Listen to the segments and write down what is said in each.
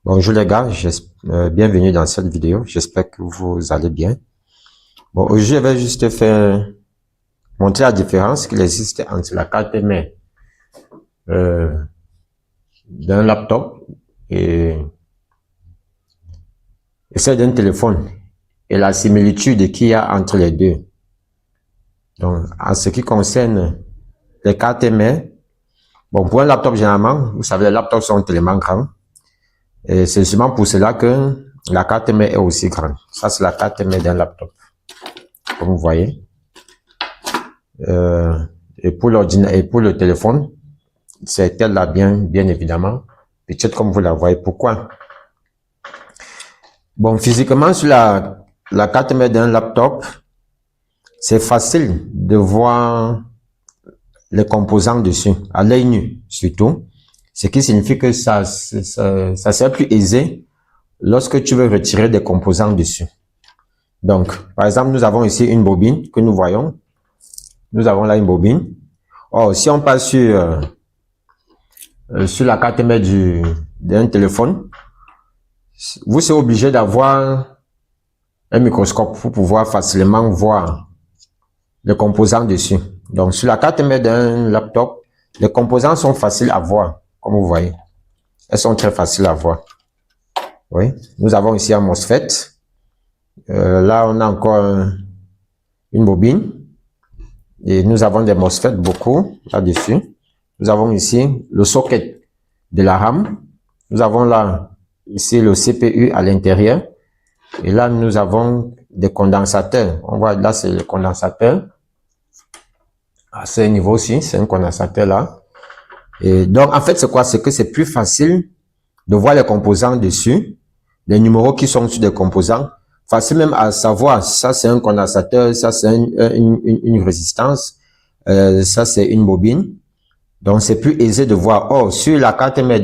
Bonjour les gars, bienvenue dans cette vidéo. J'espère que vous allez bien. Bon, aujourd'hui, je vais juste montrer la différence qu'il existe entre la carte mère euh, d'un laptop et, et celle d'un téléphone et la similitude qu'il y a entre les deux. Donc, en ce qui concerne les cartes mères, bon, pour un laptop, généralement, vous savez, les laptops sont tellement grands. Et c'est justement pour cela que la carte mère est aussi grande. Ça, c'est la carte mère d'un laptop, comme vous voyez. Et pour le téléphone, c'est elle-là bien évidemment. Peut-être comme vous la voyez. Pourquoi? Bon, physiquement, sur la carte mère d'un laptop, c'est facile de voir les composants dessus, à l'œil nu, surtout. Ce qui signifie que ça sera plus aisé lorsque tu veux retirer des composants dessus. Donc, par exemple, nous avons ici une bobine que nous voyons. Nous avons là une bobine. Or, si on passe sur la carte mère d'un téléphone, vous serez obligé d'avoir un microscope pour pouvoir facilement voir les composants dessus. Donc, sur la carte mère d'un laptop, les composants sont faciles à voir, comme vous voyez. Elles sont très faciles à voir. Oui, nous avons ici un MOSFET. Là, on a encore une bobine. Et nous avons des MOSFET beaucoup là-dessus. Nous avons ici le socket de la RAM. Nous avons là, ici, le CPU à l'intérieur. Et là, nous avons des condensateurs. On voit là, c'est le condensateur. À ce niveau-ci, c'est un condensateur là. Et donc, en fait, c'est quoi? C'est que c'est plus facile de voir les composants dessus, les numéros qui sont sur des composants. Facile même à savoir, ça c'est un condensateur, ça c'est une résistance, ça c'est une bobine. Donc c'est plus aisé de voir. Oh, sur la carte mère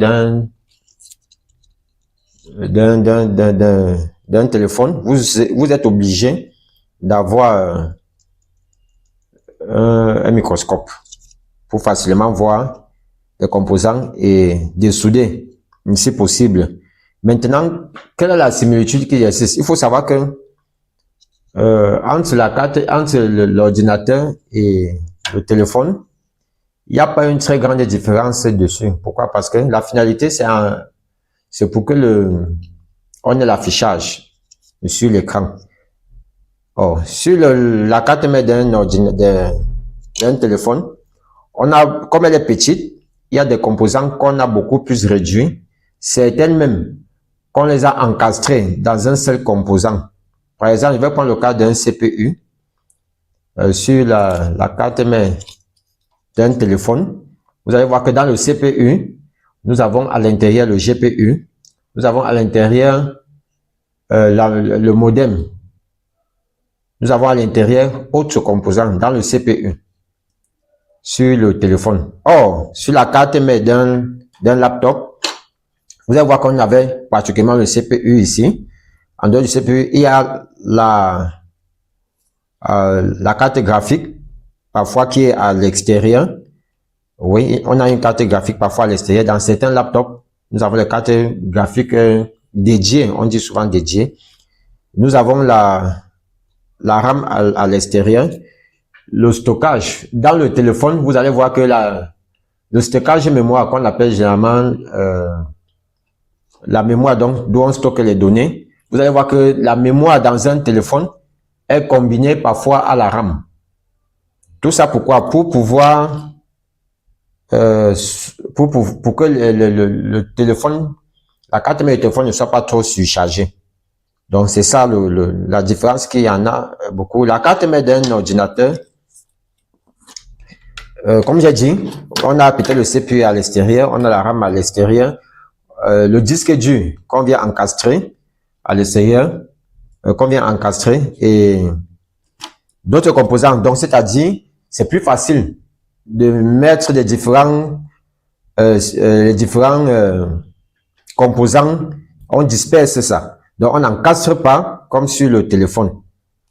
d'un téléphone, vous êtes obligé d'avoir un microscope pour facilement voir les composants et dessouder, si possible. Maintenant, quelle est la similitude qu'il existe? Il faut savoir que entre l'ordinateur et le téléphone, il n'y a pas une très grande différence dessus. Pourquoi? Parce que la finalité, c'est pour que on ait l'affichage sur l'écran. Or, sur la carte mère d'un téléphone, comme elle est petite, il y a des composants qu'on a beaucoup plus réduits. Certaines même, qu'on les a encastrés dans un seul composant. Par exemple, je vais prendre le cas d'un CPU. Sur la carte mère d'un téléphone, vous allez voir que dans le CPU, nous avons à l'intérieur le GPU, nous avons à l'intérieur le modem, nous avons à l'intérieur autres composants dans le CPU, sur le téléphone. Or, sur la carte mère d'un laptop, vous allez voir qu'on avait particulièrement le CPU ici. En dehors du CPU, il y a la carte graphique, parfois qui est à l'extérieur. Oui, on a une carte graphique parfois à l'extérieur. Dans certains laptops, nous avons les cartes graphiques dédiées, on dit souvent dédiées. Nous avons la RAM à l'extérieur. Le stockage. Dans le téléphone, vous allez voir que le stockage mémoire, qu'on appelle généralement la mémoire d'où on stocke les données, vous allez voir que la mémoire dans un téléphone est combinée parfois à la RAM. Tout ça pourquoi? Pour pouvoir pour que le téléphone, la carte mère du téléphone ne soit pas trop surchargée. Donc c'est ça la différence qu'il y en a beaucoup. La carte mère d'un ordinateur, comme j'ai dit, on a peut-être le CPU à l'extérieur, on a la RAM à l'extérieur. Le disque dur qu'on vient encastrer à l'extérieur, qu'on vient encastrer et d'autres composants. Donc, c'est-à-dire, c'est plus facile de mettre les différents composants. On disperse ça. Donc, on n'encastre pas comme sur le téléphone.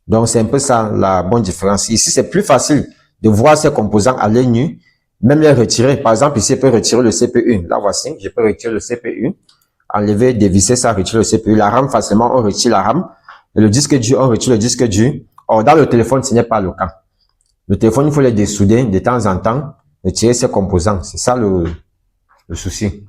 Donc, c'est un peu ça la bonne différence. Ici, c'est plus facile de voir ces composants à l'œil nu, même les retirer. Par exemple, ici, je peux retirer le CPU. Là, voici, je peux retirer le CPU. enlever, dévisser ça, retirer le CPU. La RAM, facilement, on retire la RAM. Et le disque dur, on retire le disque dur. Or, dans le téléphone, ce n'est pas le cas. Le téléphone, il faut les dessouder de temps en temps, retirer ses composants. C'est ça le souci.